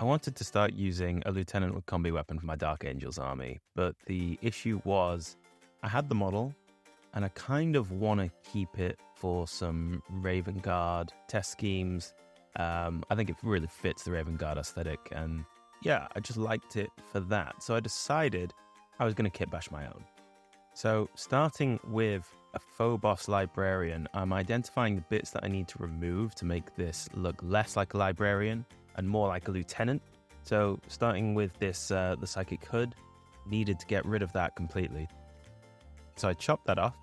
I wanted to start using a lieutenant with Combi Weapon for my Dark Angels army, but the issue was I had the model, and I kind of want to keep it for some Raven Guard test schemes. I think it really fits the Raven Guard aesthetic, and yeah, I just liked it for that. So I decided I was going to kitbash my own. So starting with a Phobos Librarian, I'm identifying the bits that I need to remove to make this look less like a Librarian and more like a Lieutenant. So starting with this, the Psychic Hood, needed to get rid of that completely. So I chopped that off,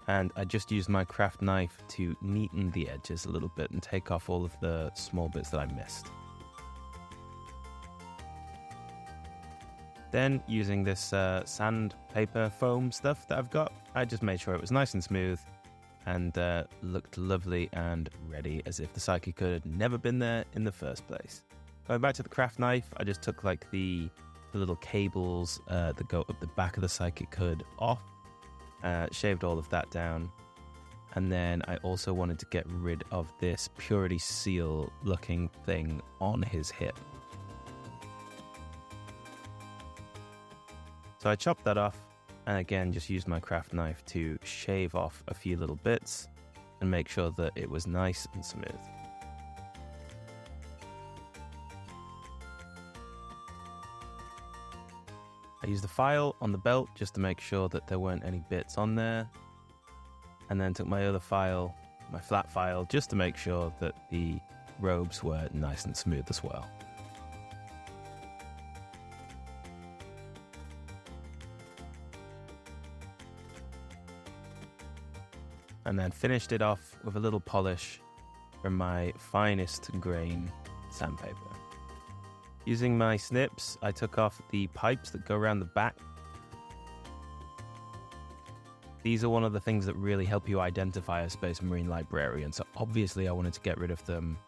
and I just used my craft knife to neaten the edges a little bit and take off all of the small bits that I missed. Then, using this sandpaper foam stuff that I've got, I just made sure it was nice and smooth and looked lovely and ready, as if the Psychic Hood had never been there in the first place. Going back to the craft knife, I just took like the little cables that go up the back of the Psychic Hood off, shaved all of that down, and then I also wanted to get rid of this Purity Seal looking thing on his hip. So I chopped that off, and again just used my craft knife to shave off a few little bits and make sure that it was nice and smooth. I used the file on the belt just to make sure that there weren't any bits on there, and then took my other file, my flat file, just to make sure that the robes were nice and smooth as well. And then finished it off with a little polish from my finest grain sandpaper. Using my snips, I took off the pipes that go around the back. These are one of the things that really help you identify a Space Marine Librarian, so obviously I wanted to get rid of them.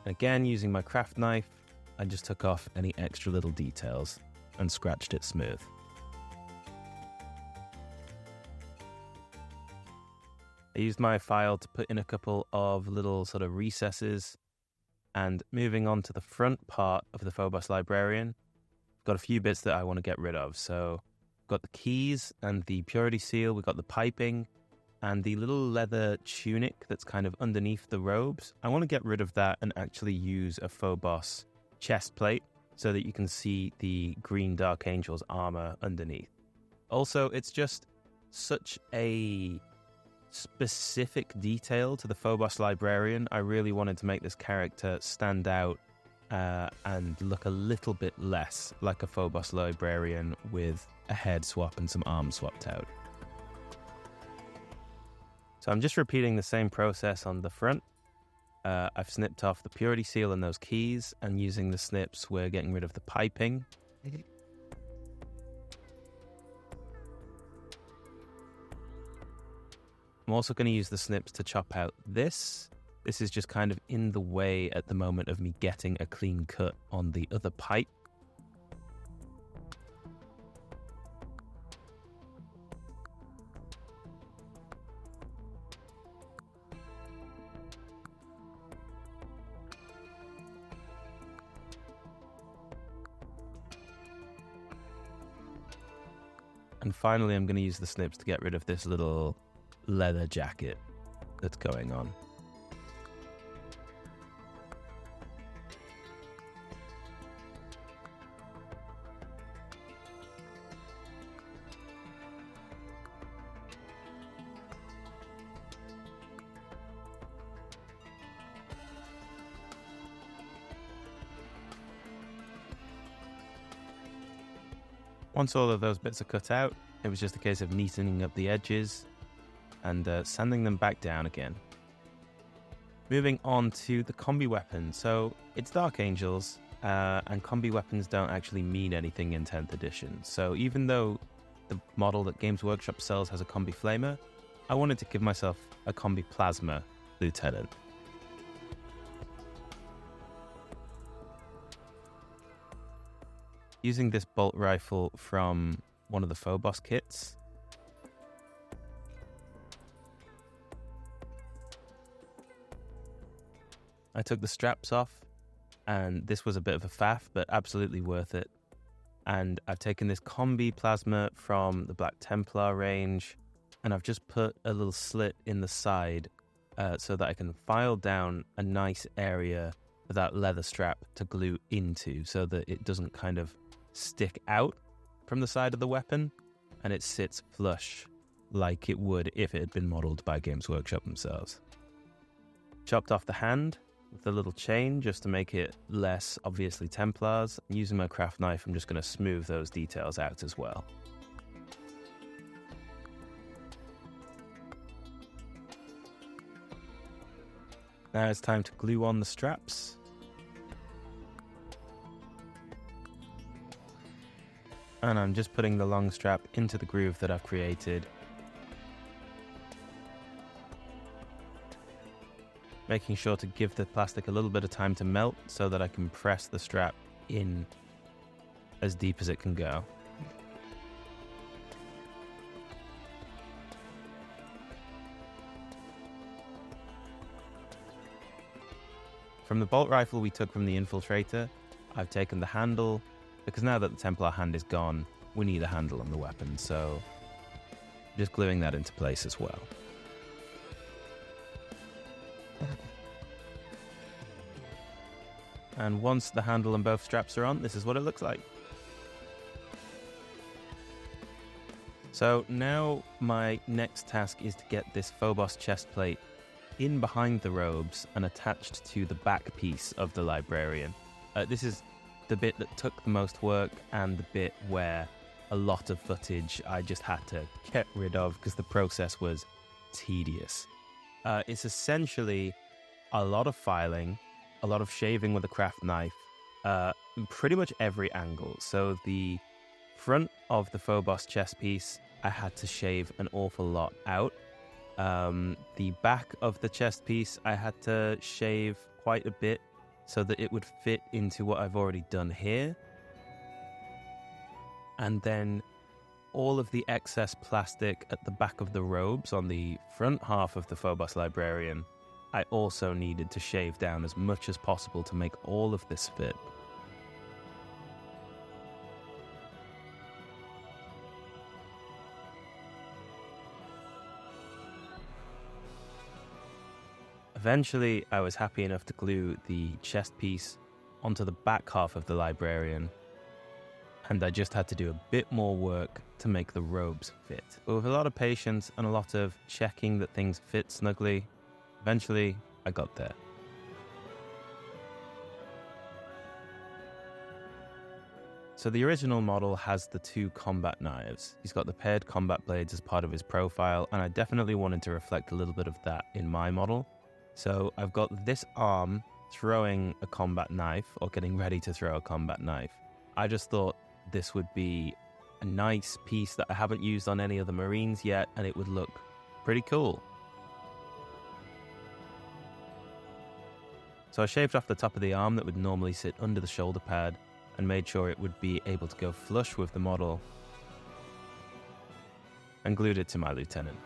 And again, using my craft knife, I just took off any extra little details and scratched it smooth. I used my file to put in a couple of little sort of recesses, and moving on to the front part of the Phobos Librarian, I've got a few bits that I want to get rid of. So we've got the keys and the Purity Seal, we've got the piping, and the little leather tunic that's kind of underneath the robes. I want to get rid of that and actually use a Phobos chest plate so that you can see the green Dark Angel's armor underneath. Also, it's just such a specific detail to the Phobos Librarian. I really wanted to make this character stand out and look a little bit less like a Phobos Librarian with a head swap and some arms swapped out. So I'm just repeating the same process on the front. I've snipped off the Purity Seal and those keys, and using the snips we're getting rid of the piping. I'm also going to use the snips to chop out this. This is just kind of in the way at the moment of me getting a clean cut on the other pipe. And finally, I'm going to use the snips to get rid of this little leather jacket that's going on. Once all of those bits are cut out, it was just a case of neatening up the edges and sanding them back down again. Moving on to the Combi Weapon. So it's Dark Angels, and Combi Weapons don't actually mean anything in 10th edition. So even though the model that Games Workshop sells has a Combi Flamer, I wanted to give myself a Combi Plasma Lieutenant. Using this bolt rifle from one of the Phobos kits, I took the straps off and this was a bit of a faff, but absolutely worth it. And I've taken this Combi plasma from the Black Templar range, and I've just put a little slit in the side so that I can file down a nice area for that leather strap to glue into so that it doesn't kind of stick out from the side of the weapon, and it sits flush like it would if it had been modelled by Games Workshop themselves. Chopped off the hand with a little chain just to make it less obviously Templars. Using my craft knife, I'm just going to smooth those details out as well. Now it's time to glue on the straps. And I'm just putting the long strap into the groove that I've created, making sure to give the plastic a little bit of time to melt so that I can press the strap in as deep as it can go. From the bolt rifle we took from the Infiltrator, I've taken the handle, because now that the Templar hand is gone, we need a handle on the weapon, so just gluing that into place as well. And once the handle and both straps are on, this is what it looks like. So now my next task is to get this Phobos chest plate in behind the robes and attached to the back piece of the Librarian. This is the bit that took the most work and the bit where a lot of footage I just had to get rid of because the process was tedious. It's essentially a lot of filing, a lot of shaving with a craft knife, pretty much every angle. So the front of the Phobos chest piece, I had to shave an awful lot out. The back of the chest piece, I had to shave quite a bit so that it would fit into what I've already done here. And then all of the excess plastic at the back of the robes on the front half of the Phobos Librarian, I also needed to shave down as much as possible to make all of this fit. Eventually, I was happy enough to glue the chest piece onto the back half of the Librarian, and I just had to do a bit more work to make the robes fit. But with a lot of patience and a lot of checking that things fit snugly, eventually I got there. So the original model has the two combat knives. He's got the paired combat blades as part of his profile, and I definitely wanted to reflect a little bit of that in my model. So I've got this arm throwing a combat knife, or getting ready to throw a combat knife. I just thought this would be a nice piece that I haven't used on any of the Marines yet, and it would look pretty cool. So I shaved off the top of the arm that would normally sit under the shoulder pad and made sure it would be able to go flush with the model, and glued it to my lieutenant.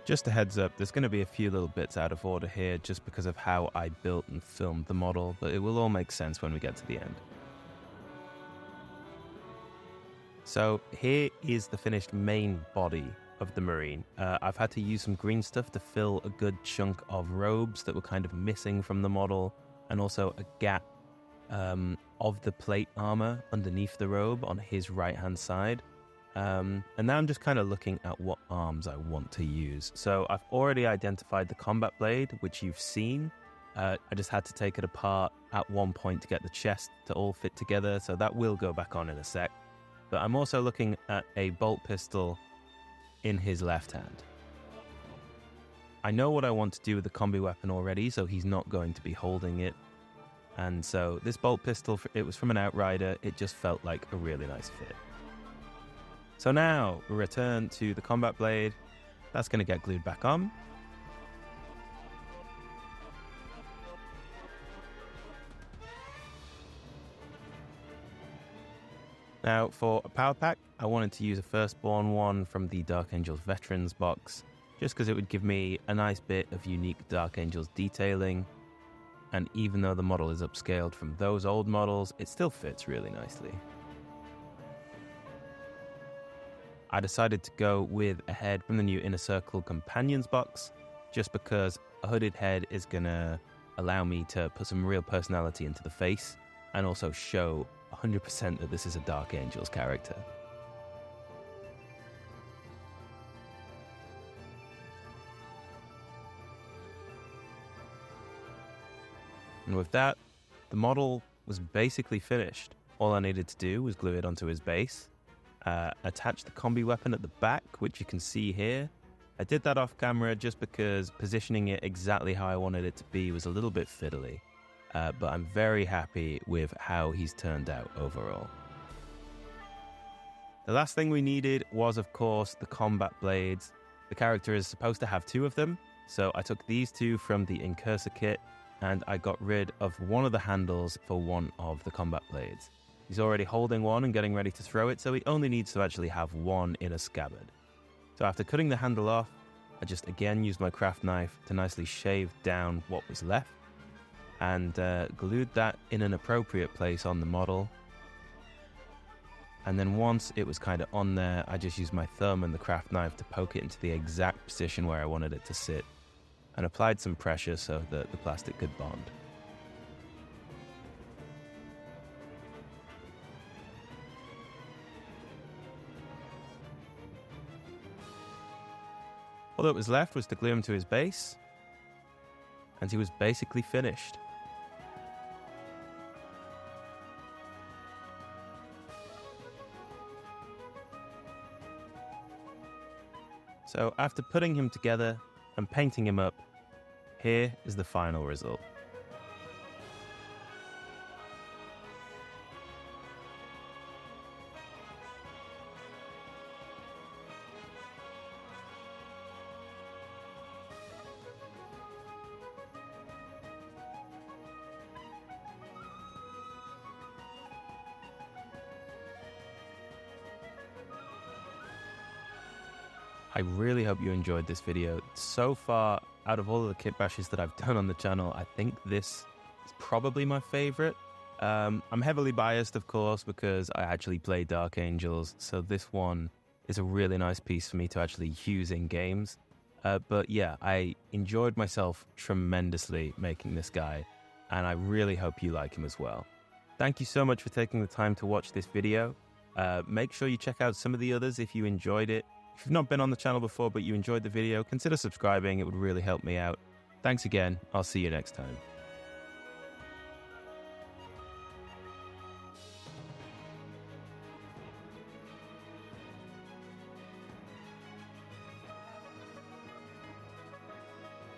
Just a heads up, there's going to be a few little bits out of order here just because of how I built and filmed the model, but it will all make sense when we get to the end. So here is the finished main body of the Marine. I've had to use some green stuff to fill a good chunk of robes that were kind of missing from the model, and also a gap of the plate armor underneath the robe on his right-hand side. And now I'm just kind of looking at what arms I want to use. So I've already identified the combat blade, which you've seen. I just had to take it apart at one point to get the chest to all fit together, so that will go back on in a sec. But I'm also looking at a bolt pistol in his left hand. I know what I want to do with the combi weapon already, so he's not going to be holding it. And so this bolt pistol, it was from an Outrider, it just felt like a really nice fit. So now, we return to the combat blade. That's going to get glued back on. Now, for a power pack, I wanted to use a Firstborn one from the Dark Angels Veterans box, just because it would give me a nice bit of unique Dark Angels detailing. And even though the model is upscaled from those old models, it still fits really nicely. I decided to go with a head from the new Inner Circle Companions box, just because a hooded head is going to allow me to put some real personality into the face, and also show 100% that this is a Dark Angels character. And with that, the model was basically finished. All I needed to do was glue it onto his base, attach the combi weapon at the back, which you can see here. I did that off camera just because positioning it exactly how I wanted it to be was a little bit fiddly. But I'm very happy with how he's turned out overall. The last thing we needed was, of course, the combat blades. The character is supposed to have 2 of them, so I took these 2 from the Incursor kit, and I got rid of one of the handles for one of the combat blades. He's already holding one and getting ready to throw it, so he only needs to actually have one in a scabbard. So after cutting the handle off, I just again used my craft knife to nicely shave down what was left, and glued that in an appropriate place on the model. And then once it was kind of on there, I just used my thumb and the craft knife to poke it into the exact position where I wanted it to sit, and applied some pressure so that the plastic could bond. All that was left was to glue him to his base, and he was basically finished. So after putting him together and painting him up, here is the final result. I really hope you enjoyed this video. So far, out of all of the kit bashes that I've done on the channel, I think this is probably my favorite. I'm heavily biased, of course, because I actually play Dark Angels, so this one is a really nice piece for me to actually use in games. But yeah, I enjoyed myself tremendously making this guy, and I really hope you like him as well. Thank you so much for taking the time to watch this video. Make sure you check out some of the others if you enjoyed it. If you've not been on the channel before but you enjoyed the video, consider subscribing. It would really help me out. Thanks again. I'll see you next time.